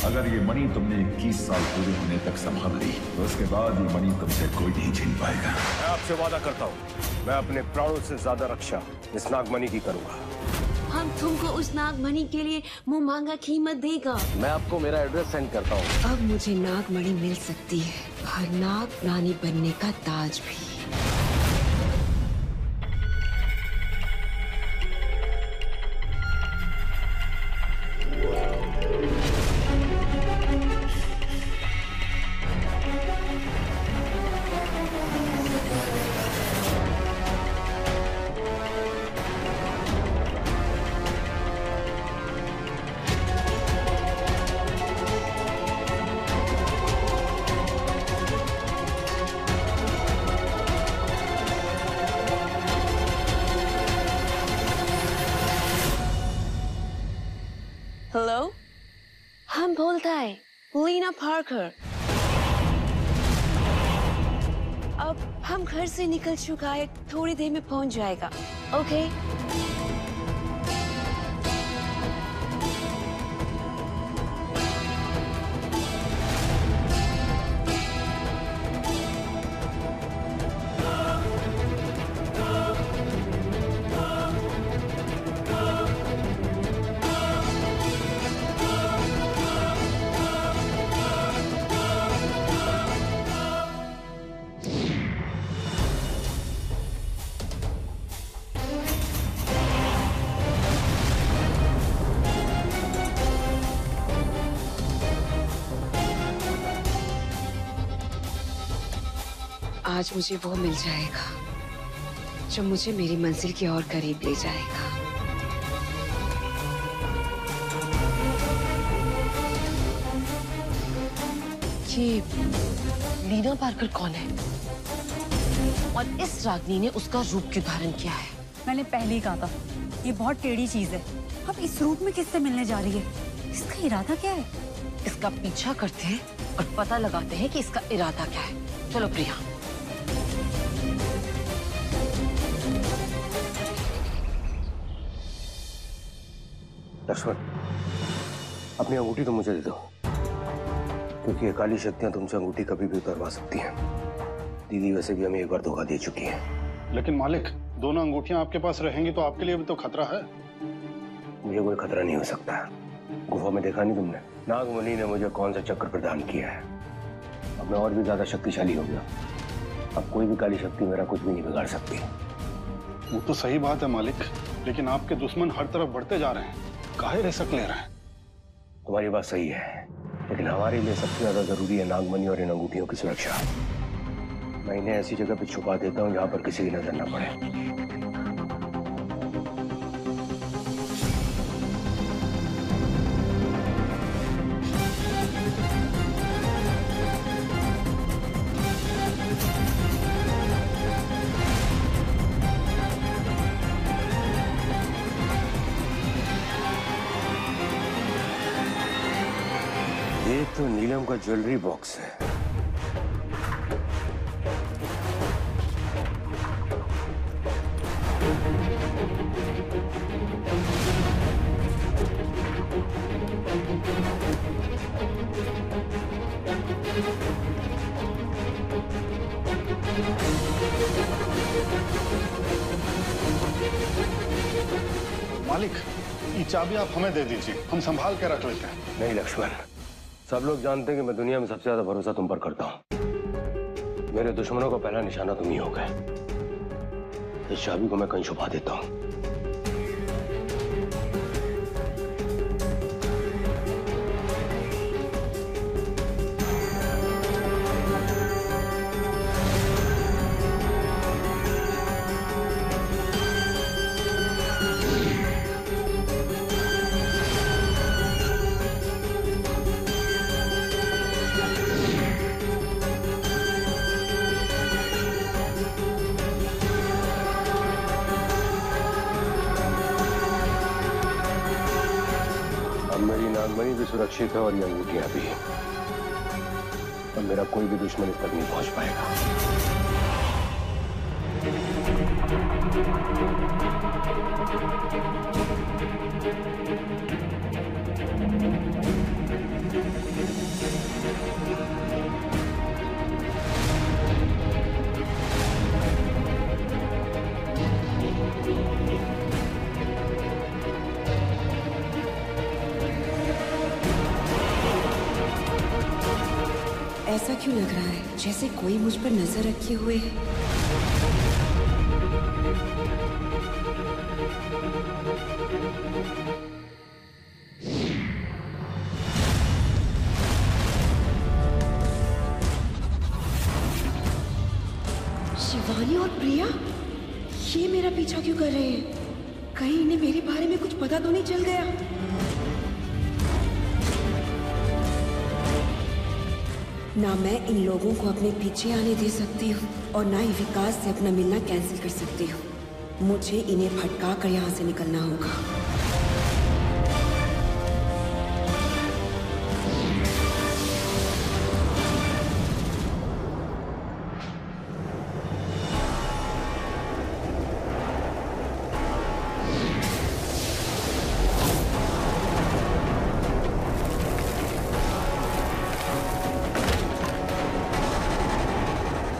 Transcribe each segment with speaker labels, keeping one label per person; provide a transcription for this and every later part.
Speaker 1: अगर ये मणि तुमने 21 साल पूरे होने तक संभाल ली तो उसके बाद ये मणि तुमसे कोई नहीं छीन पाएगा।
Speaker 2: मैं आपसे वादा करता हूँ, मैं अपने प्राणों से ज्यादा रक्षा इस नागमणि की करूंगा।
Speaker 3: हम तुमको उस नागमणि के लिए मुंह मांगा कीमत देगा।
Speaker 2: मैं आपको मेरा एड्रेस सेंड करता हूँ।
Speaker 3: अब मुझे नागमणि मिल सकती है और नाग रानी बनने का ताज भी। हेलो, हम बोलता है लीना पार्कर। अब हम घर से निकल चुका है, थोड़ी देर में पहुंच जाएगा। ओके? आज मुझे वो मिल जाएगा जो मुझे मेरी मंजिल के और करीब ले जाएगा।
Speaker 4: ये लीना पार्कर कौन है और इस रागनी ने उसका रूप क्यों धारण किया है?
Speaker 5: मैंने पहले ही कहा था, ये बहुत टेढ़ी चीज है। अब इस रूप में किससे मिलने जा रही है? इसका इरादा क्या है?
Speaker 4: इसका पीछा करते हैं और पता लगाते हैं कि इसका इरादा क्या है। चलो प्रिया।
Speaker 2: लक्ष्मण, अपनी अंगूठी तो मुझे दे दो, क्योंकि ये काली शक्तियां तुमसे अंगूठी कभी भी उतरवा सकती हैं। दीदी वैसे भी हमें एक बार धोखा दे चुकी है।
Speaker 6: लेकिन मालिक, दोनों अंगूठियां आपके पास रहेंगी तो आपके लिए भी तो खतरा है।
Speaker 2: मुझे कोई खतरा नहीं हो सकता। गुफा में देखा नहीं तुमने, नागमणि ने मुझे कौन सा चक्र प्रदान किया है। अब मैं और भी ज्यादा शक्तिशाली हो गया। अब कोई भी काली शक्ति मेरा कुछ भी नहीं बिगाड़ सकती।
Speaker 6: वो तो सही बात है मालिक, लेकिन आपके दुश्मन हर तरफ बढ़ते जा रहे हैं। काहे रिस्क ले रहे हैं?
Speaker 2: तुम्हारी बात सही है, लेकिन हमारे लिए सबसे ज्यादा जरूरी है नागमणि और इन अंगूठियों की सुरक्षा। मैं इन्हें ऐसी जगह पे छुपा देता हूँ जहां पर किसी की नजर न पड़े। ये तो नीलम का ज्वेलरी बॉक्स है।
Speaker 6: मालिक, ये चाबी आप हमें दे दीजिए, हम संभाल के रख लेते हैं।
Speaker 2: नहीं लक्ष्मण, सब लोग जानते हैं कि मैं दुनिया में सबसे ज्यादा भरोसा तुम पर करता हूँ। मेरे दुश्मनों का पहला निशाना तुम ही हो गए। इस चाबी को मैं कहीं छुपा देता हूँ। मेरी नागमणि भी सुरक्षित है और ये अंगूठियां भी। और मेरा कोई भी दुश्मन इस तक नहीं पहुंच पाएगा।
Speaker 3: क्यों लग रहा है? जैसे कोई मुझ पर नजर रखे हुए है। शिवानी और प्रिया, ये मेरा पीछा क्यों कर रहे हैं? कहीं इन्हें मेरे बारे में कुछ पता तो नहीं चल गया? ना मैं इन लोगों को अपने पीछे आने दे सकती हूँ और ना ही विकास से अपना मिलना कैंसिल कर सकती हूँ। मुझे इन्हें भटका कर यहाँ से निकलना होगा।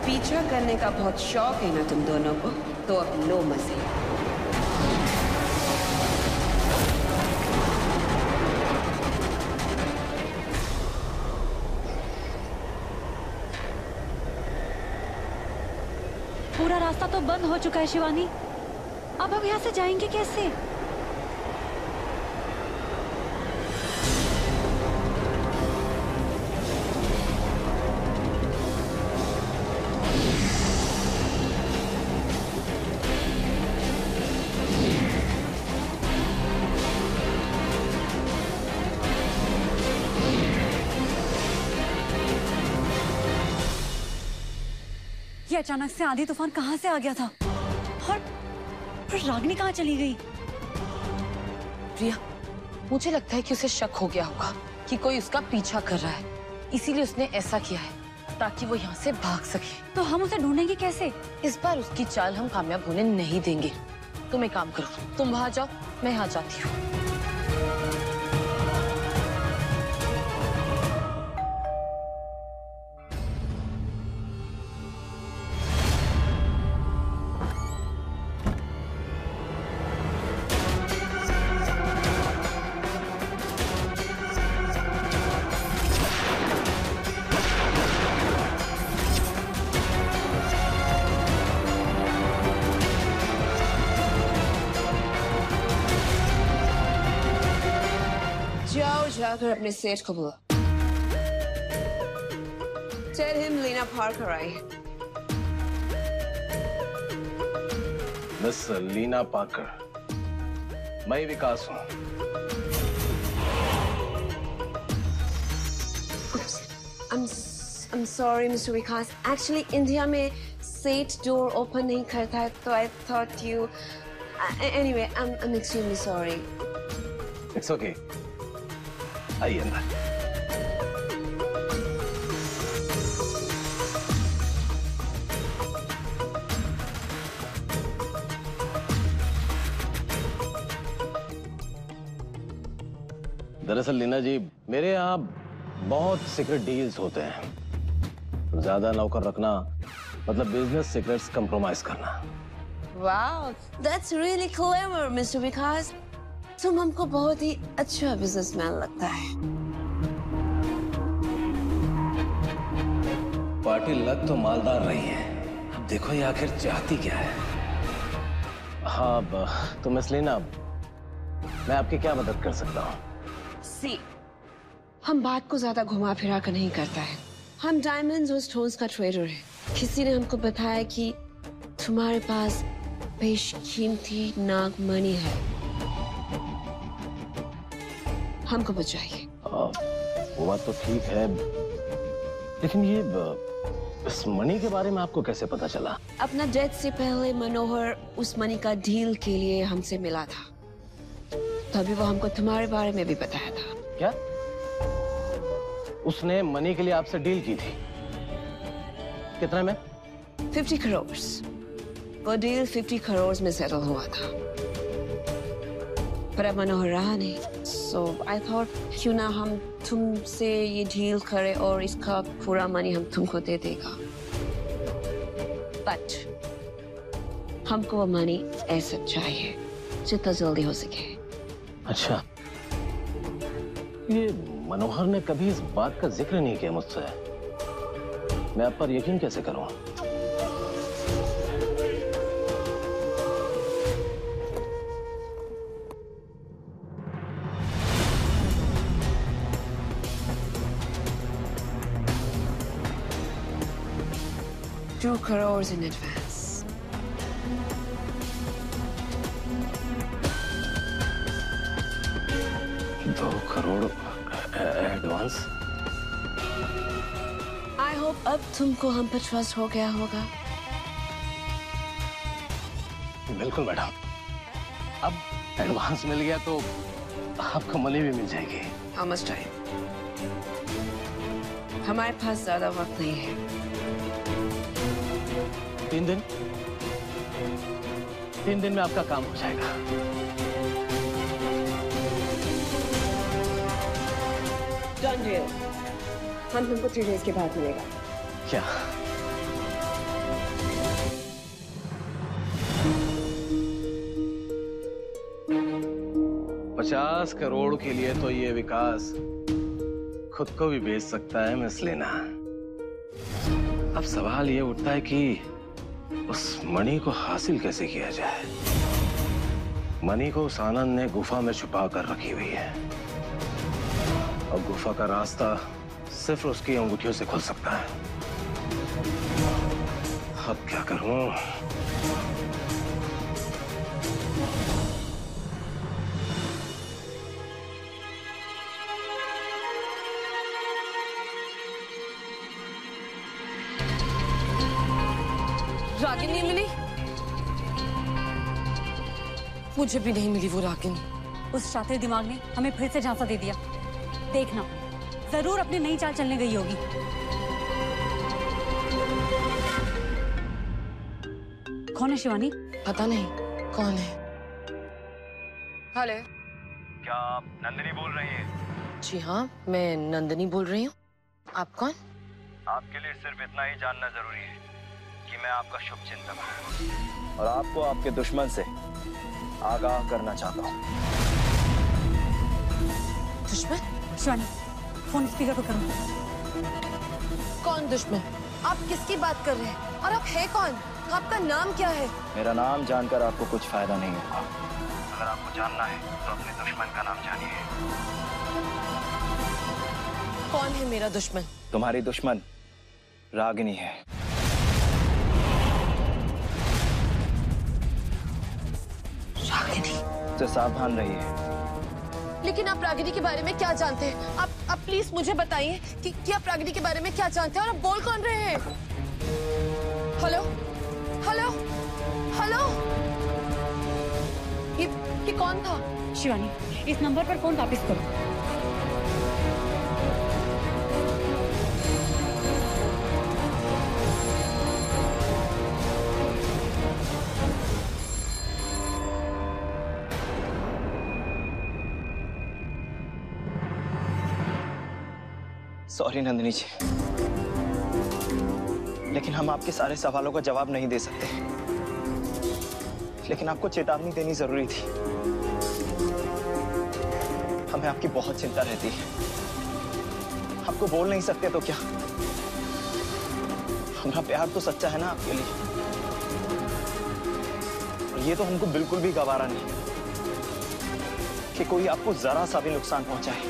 Speaker 3: पीछा करने का बहुत शौक है ना तुम दोनों को, तो अब लो मजे।
Speaker 5: पूरा रास्ता तो बंद हो चुका है शिवानी, अब हम यहाँ से जाएंगे कैसे? ये अचानक से आंधी तूफान कहाँ से आ गया था? और फिर रागिनी कहाँ चली गई?
Speaker 4: प्रिया, मुझे लगता है कि उसे शक हो गया होगा कि कोई उसका पीछा कर रहा है, इसीलिए उसने ऐसा किया है ताकि वो यहाँ से भाग सके।
Speaker 5: तो हम उसे ढूंढेंगे कैसे?
Speaker 4: इस बार उसकी चाल हम कामयाब होने नहीं देंगे। तुम एक काम करो, तुम वहां जाओ, मैं यहाँ जाती हूँ।
Speaker 3: जाओ जाकर अपने सेठ को बुला। Tell him लीना पार्कर आई।
Speaker 2: मिस लीना पार्कर, मैं विकास हूँ।
Speaker 3: I'm sorry, Mr. Vikas. Actually, India में सेठ डोर ओपन नहीं करता है, तो I thought you. Anyway, I'm extremely sorry.
Speaker 2: It's okay. आइए अंदर। दरअसल लीना जी, मेरे यहाँ बहुत सीक्रेट डील्स होते हैं। ज्यादा नौकर रखना मतलब बिजनेस सीक्रेट्स कंप्रोमाइज करना।
Speaker 3: Wow, that's really clever, Mr. विकास। तुम हमको बहुत ही अच्छा बिजनेसमैन लगता है।
Speaker 2: पार्टी लग तो मालदार रही है, अब देखो ये आखिर चाहती क्या है। हाँ तो मिस लीना, मैं आपकी क्या मदद कर सकता हूँ?
Speaker 3: सी, हम बात को ज्यादा घुमा फिरा कर नहीं करता है। हम डायमंड्स और स्टोन्स का ट्रेडर है। किसी ने हमको बताया कि तुम्हारे पास बेशकीमती नागमणि है, हमको बचाइए।
Speaker 2: वो बात तो ठीक है, लेकिन ये इस मणि के बारे में आपको कैसे पता चला?
Speaker 3: अपना डेथ से पहले मनोहर उस मणि का डील के लिए हमसे मिला था, तभी वो हमको तुम्हारे बारे में भी बताया था।
Speaker 2: क्या उसने मणि के लिए आपसे डील की थी? कितने में?
Speaker 3: 50 करोड़। वो डील 50 करोड़ में सेटल हुआ था, पर अब मनोहर रहा नहीं। So I thought क्यों ना हम तुमसे ये डील करें और इसका पूरा मनी हम तुमको दे देगा। But हमको वो मनी ऐसा चाहिए जितना जल्दी हो सके।
Speaker 2: अच्छा, ये मनोहर ने कभी इस बात का जिक्र नहीं किया मुझसे। मैं आप पर यकीन कैसे करूं?
Speaker 3: $2 crore in advance.
Speaker 2: $2 crore advance?
Speaker 3: I hope अब तुमको हम पर ट्रस्ट हो गया होगा।
Speaker 2: बिल्कुल मैडम, अब एडवांस मिल गया तो आपको मनी भी मिल जाएगी।
Speaker 3: How much time? हमारे पास ज्यादा वक्त नहीं है।
Speaker 2: 3 दिन? 3 दिन में आपका काम हो जाएगा।
Speaker 3: Done deal. हम तुमको 3 days के बाद मिलेगा।
Speaker 2: क्या? $50 करोड़ के लिए तो ये विकास खुद को भी बेच सकता है मिस लेना। अब सवाल ये उठता है कि उस मणि को हासिल कैसे किया जाए। मणि को उस आनंद ने गुफा में छुपा कर रखी हुई है और गुफा का रास्ता सिर्फ उसकी अंगूठियों से खुल सकता है। अब क्या करूं?
Speaker 4: रागिनी नहीं मिली? मुझे भी नहीं मिली वो रागिनी।
Speaker 5: उस शातिर दिमाग ने हमें फिर से झांसा दे दिया। देखना, जरूर अपनी नई चाल चलने गई होगी। कौन है शिवानी?
Speaker 4: पता नहीं कौन है। हेलो,
Speaker 7: क्या आप नंदिनी बोल रही हैं?
Speaker 4: जी हाँ, मैं नंदिनी बोल रही हूँ। आप कौन?
Speaker 7: आपके लिए सिर्फ इतना ही जानना जरूरी है कि मैं आपका शुभचिंतक हूँ और आपको आपके दुश्मन से आगाह करना चाहता हूँ।
Speaker 4: दुश्मन?
Speaker 5: शिवानी, फोन स्पीकर पे करो।
Speaker 4: कौन दुश्मन? आप किसकी बात कर रहे हैं? और आप है कौन? आपका नाम क्या है?
Speaker 7: मेरा नाम जानकर आपको कुछ फायदा नहीं होगा। अगर आपको जानना है तो अपने दुश्मन का नाम जानिए।
Speaker 4: कौन है मेरा दुश्मन?
Speaker 7: तुम्हारी दुश्मन रागिनी है।
Speaker 4: रागिनी?
Speaker 7: तो सावधान रहिए।
Speaker 4: लेकिन आप रागिनी के बारे में क्या जानते हैं? आप प्लीज मुझे बताइए कि आप रागिनी के बारे में क्या जानते हैं और आप बोल कौन रहे हैं? हेलो, हेलो, हेलो, ये कौन था?
Speaker 5: शिवानी, इस नंबर पर फोन वापस करो।
Speaker 7: सॉरी नंदिनी जी, लेकिन हम आपके सारे सवालों का जवाब नहीं दे सकते। लेकिन आपको चेतावनी देनी जरूरी थी। हमें आपकी बहुत चिंता रहती है। आपको बोल नहीं सकते तो क्या? हमारा प्यार तो सच्चा है ना आपके लिए। और ये तो हमको बिल्कुल भी गवारा नहीं कि कोई आपको जरा सा भी नुकसान पहुंचाए,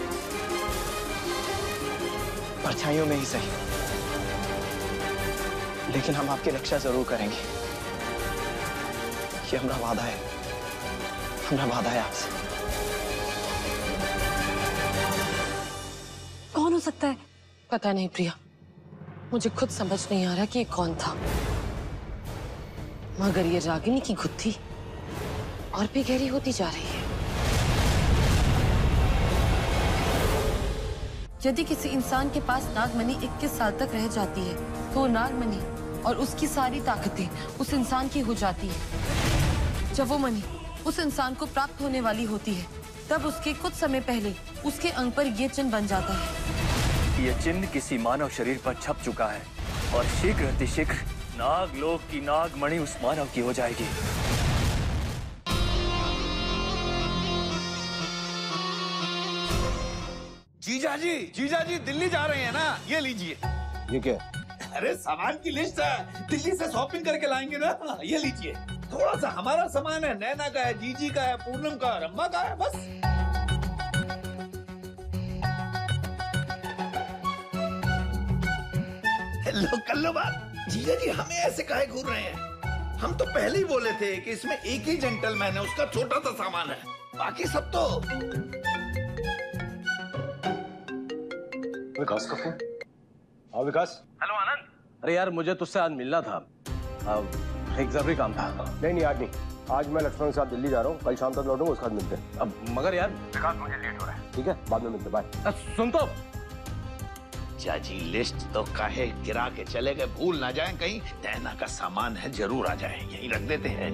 Speaker 7: परछाइयों में ही सही। लेकिन हम आपकी रक्षा जरूर करेंगे। ये हमारा वादा है। हमारा वादा है आपसे।
Speaker 5: कौन हो सकता है?
Speaker 4: पता नहीं प्रिया, मुझे खुद समझ नहीं आ रहा कि ये कौन था। मगर ये रागिनी की गुत्थी और भी गहरी होती जा रही है। यदि किसी इंसान के पास नागमणि 21 साल तक रह जाती है तो नागमणि और उसकी सारी ताकतें उस इंसान की हो जाती है। जब वो मणि उस इंसान को प्राप्त होने वाली होती है तब उसके कुछ समय पहले उसके अंग पर ये चिन्ह बन जाता है।
Speaker 8: ये चिन्ह किसी मानव शरीर पर छप चुका है और शीघ्र अतिशीघ्र नागलोक की नागमणि उस मानव की हो जाएगी।
Speaker 9: जीजा जी दिल्ली जा रहे हैं ना? ये लीजिए।
Speaker 2: ये क्या?
Speaker 9: अरे सामान की लिस्ट है, दिल्ली से शॉपिंग करके लाएंगे ना। ये लीजिए, थोड़ा सा हमारा सामान है, नैना का है, जीजी का है, पूनम का, रम्मा का है, बस। लो कर लो बात। जीजा जी हमें ऐसे काहे घूर रहे हैं? हम तो पहले ही बोले थे कि इसमें एक ही जेंटलमैन है, उसका छोटा सा सामान है, बाकी सब तो।
Speaker 2: विकास का फोन। हाँ विकास।
Speaker 8: हेलो आनंद। अरे यार मुझे तुझसे आज मिलना था, एक जरूरी काम था।
Speaker 2: नहीं आज नहीं, आज मैं लक्ष्मण के साथ दिल्ली जा रहा हूँ, कल शाम तक लौटूंगा, उसके बाद मिलते हैं।
Speaker 8: अब मगर यार विकास मुझे लेट हो रहा है।
Speaker 2: ठीक है बाद में मिलते, बाय।
Speaker 8: सुन तो
Speaker 9: चाची लिस्ट तो काहे गिरा के चले गए, भूल ना जाएं कहीं। नैना का सामान है, जरूर आ जाए, यहीं रख देते हैं।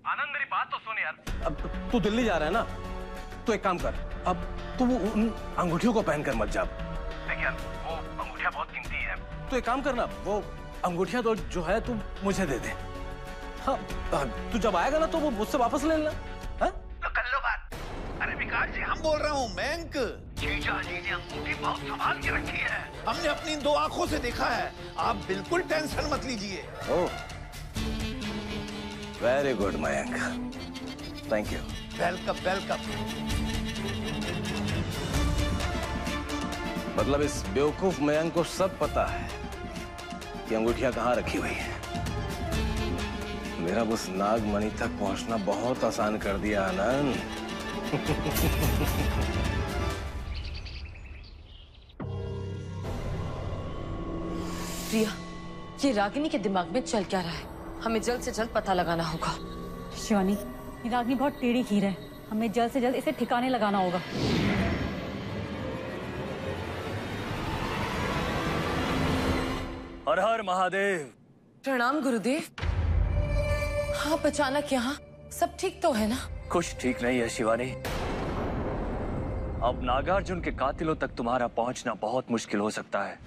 Speaker 8: आनंद मेरी बात तो सुन यार। अब तू दिल्ली जा रहा है ना, तो एक काम कर, अब तू उन अंगूठियों को पहनकर मत जा। देख यार वो अंगूठियां बहुत कीमती है, तो एक काम करना, वो अंगूठियां तो जो है तू मुझे दे दे। हाँ तू जब आएगा ना तो वो मुझसे वापस ले लेना।
Speaker 9: तो कर लो बात। अरे विकास जी हम बोल रहा हूँ बैंक। जीजा जी ने अंगूठी बहुत संभाल के रखी है, हमने अपनी 2 आंखों से देखा है, आप बिल्कुल टेंशन मत लीजिए।
Speaker 8: Oh very good Mayank, thank you.
Speaker 9: Welcome welcome.
Speaker 8: मतलब इस बेवकूफ मयंक को सब पता है कि अंगूठियां कहाँ रखी हुई है। मेरा उस नागमणि तक पहुंचना बहुत आसान कर दिया आनंद।
Speaker 4: प्रिया, ये रागिनी के दिमाग में चल क्या रहा है? हमें जल्द से जल्द पता लगाना होगा।
Speaker 5: शिवानी, ये रागिनी बहुत टेढ़ी खीर है, हमें जल्द से जल्द इसे ठिकाने लगाना होगा।
Speaker 8: हर हर महादेव।
Speaker 4: प्रणाम गुरुदेव। आप अचानक यहाँ, सब ठीक तो है ना?
Speaker 8: कुछ ठीक नहीं है शिवानी। अब नागार्जुन के कातिलों तक तुम्हारा पहुंचना बहुत मुश्किल हो सकता है।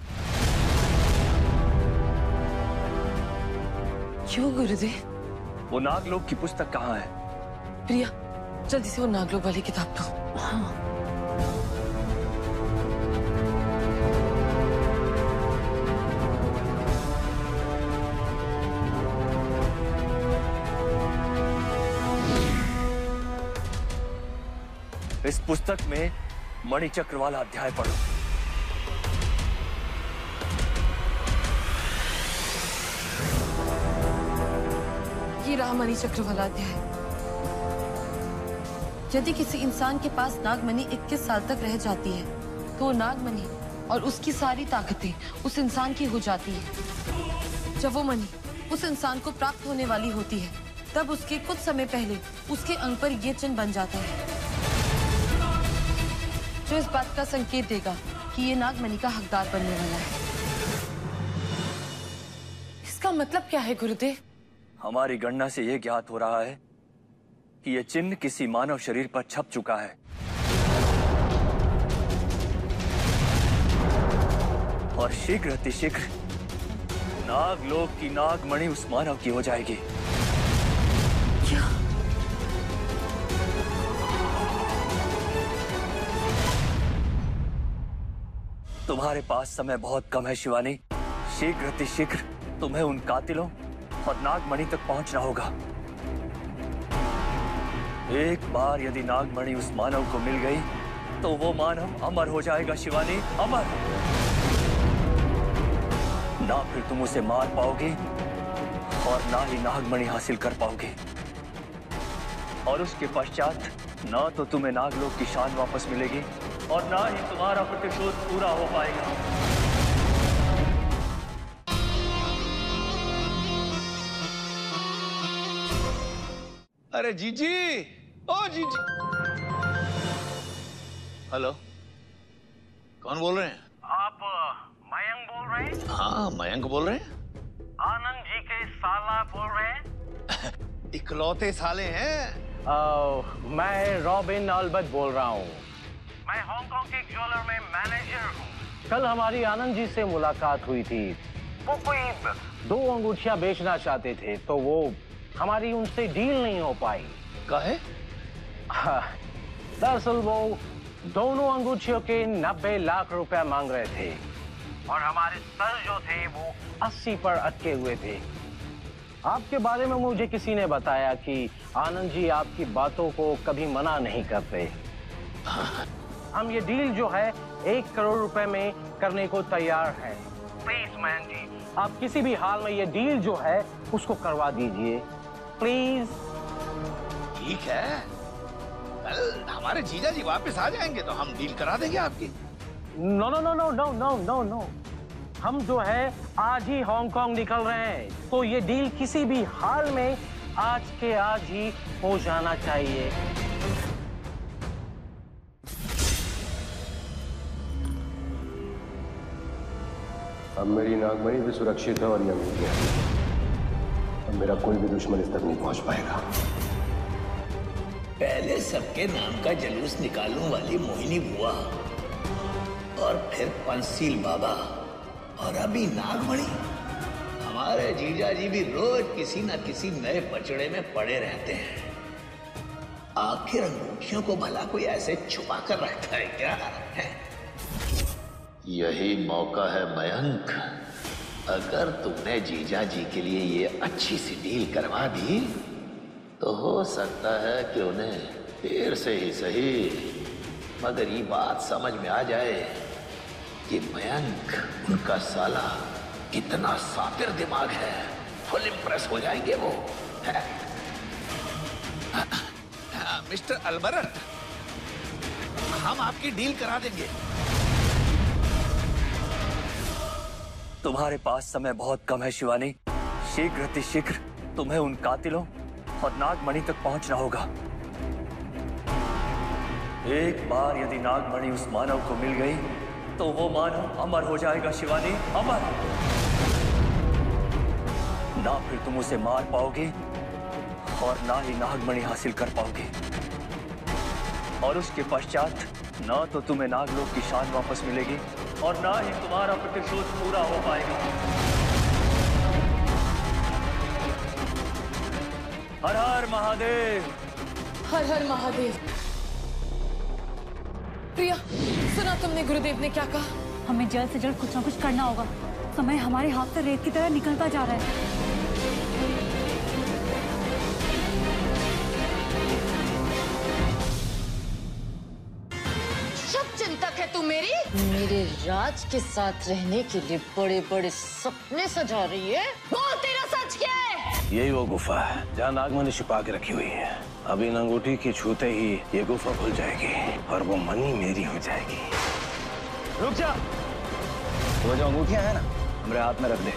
Speaker 4: क्यों गुरुदेव?
Speaker 8: वो नागलोक की पुस्तक कहाँ है?
Speaker 4: प्रिया, जल्दी से वो नागलोक वाली किताब दो। हाँ।
Speaker 8: इस पुस्तक में मणिचक्र वाला अध्याय पढ़ो।
Speaker 4: ये रहा मणिचक्र वाला अध्याय। यदि किसी इंसान के पास नागमणि 21 साल तक रह जाती है, तो नागमणि और उसकी सारी ताकतें उस इंसान की हो जाती है। जब वो मणि उस इंसान को प्राप्त होने वाली होती है, तब उसके कुछ समय पहले उसके अंग पर ये चिन्ह बन जाता है, जो इस बात का संकेत देगा कि ये नागमणि का हकदार बनने वाला है। इसका मतलब क्या है गुरुदेव?
Speaker 8: हमारी गणना से यह ज्ञात हो रहा है कि यह चिन्ह किसी मानव शरीर पर छप चुका है और शीघ्र अतिशीघ्र नागलोक की नागमणि उस मानव की हो जाएगी।
Speaker 4: क्या?
Speaker 8: तुम्हारे पास समय बहुत कम है शिवानी। शीघ्र अतिशीघ्र तुम्हें उन कातिलों और नागमणि तक पहुंचना होगा। एक बार यदि नागमणि उस मानव को मिल गई तो वो मानव अमर हो जाएगा शिवानी, अमर। ना फिर तुम उसे मार पाओगे और ना ही नागमणि हासिल कर पाओगे, और उसके पश्चात ना तो तुम्हें नागलोक की शान वापस मिलेगी और ना ही तुम्हारा प्रतिशोध पूरा हो पाएगा।
Speaker 9: अरे जीजी, ओ जीजी। हेलो, कौन बोल रहे हैं?
Speaker 10: आप मयंक बोल रहे हैं?
Speaker 9: हाँ मयंक बोल रहे हैं।
Speaker 10: आनंद जी के साला बोल रहे हैं?
Speaker 9: इकलौते साले हैं।
Speaker 11: मैं रॉबिन अल्बर्ट बोल रहा हूँ।
Speaker 10: मैं हांगकांग के ज्वेलर में मैनेजर हूँ।
Speaker 11: कल हमारी आनंद जी से मुलाकात हुई थी।
Speaker 10: वो कोई
Speaker 11: 2 अंगूठियां बेचना चाहते थे, तो वो हमारी उनसे डील नहीं हो पाई।
Speaker 9: काहे?
Speaker 11: दरअसल वो दोनों अंगूठियों के 90 लाख रुपया मांग रहे थे और हमारे सर जो थे वो 80 पर अटके हुए थे। आपके बारे में मुझे किसी ने बताया कि आनंद जी आपकी बातों को कभी मना नहीं करते। हम ये डील जो है 1 करोड़ रुपए में करने को तैयार हैं। प्लीज मैन जी, आप किसी भी हाल में ये डील जो है उसको करवा दीजिए प्लीज।
Speaker 9: ठीक है, कल हमारे जीजा जी वापस आ जाएंगे तो हम डील करा देंगे आपकी।
Speaker 11: No no no no no no no no, हम जो है आज ही हांगकांग निकल रहे हैं, तो ये डील किसी भी हाल में आज के आज ही हो जाना चाहिए।
Speaker 2: अब मेरी नागमणि भी सुरक्षित है और ये अंगूठियां, अब मेरा कोई भी दुश्मन इस तक नहीं पहुंच पाएगा।
Speaker 9: पहले सबके नाम का जलूस निकालने वाली मोहिनी बुआ, और फिर पंसील बाबा, और अभी नागमणि। हमारे जीजा जी भी रोज किसी न किसी नए पचड़े में पड़े रहते हैं। आखिर अंगूठियों को भला कोई ऐसे छुपा कर रखता है क्या? यही मौका है मयंक। अगर तुमने जीजा जी के लिए ये अच्छी सी डील करवा दी तो हो सकता है कि उन्हें देर से ही सही, मगर ये बात समझ में आ जाए कि मयंक उनका साला कितना सातिर दिमाग है। फुल इंप्रेस हो जाएंगे वो। मिस्टर अलबरन, हम आपकी डील करा देंगे।
Speaker 7: तुम्हारे पास समय बहुत कम है शिवानी। शीघ्र अतिशीघ्र तुम्हें उन कातिलों और नागमणि तक पहुंचना होगा। एक बार यदि नागमणि उस मानव को मिल गई तो वो मानव अमर हो जाएगा शिवानी, अमर। ना फिर तुम उसे मार पाओगे और ना ही नागमणि हासिल कर पाओगे, और उसके पश्चात ना तो तुम्हें नागलोक की शान वापस मिलेगी और ना ही तुम्हारा प्रतिशोध पूरा हो पाएगा। हर हर महादेव।
Speaker 4: हर हर महादेव। प्रिया, सुना तुमने गुरुदेव ने क्या कहा?
Speaker 5: हमें जल्द से जल्द कुछ ना कुछ करना होगा। समय हमारे हाथ से रेत की तरह निकलता जा रहा है।
Speaker 4: तू मेरे राज के साथ रहने के लिए बड़े बड़े सपने सजा रही है। बोल, तेरा सच क्या है?
Speaker 11: यही वो गुफा है जहाँ नागमणि छिपा के रखी हुई है। अब इन अंगूठी की छूते ही ये गुफा खुल जाएगी और वो मनी मेरी हो जाएगी।
Speaker 7: रुक जा। वो जो अंगूठियां है ना, हमारे हाथ में रख दे।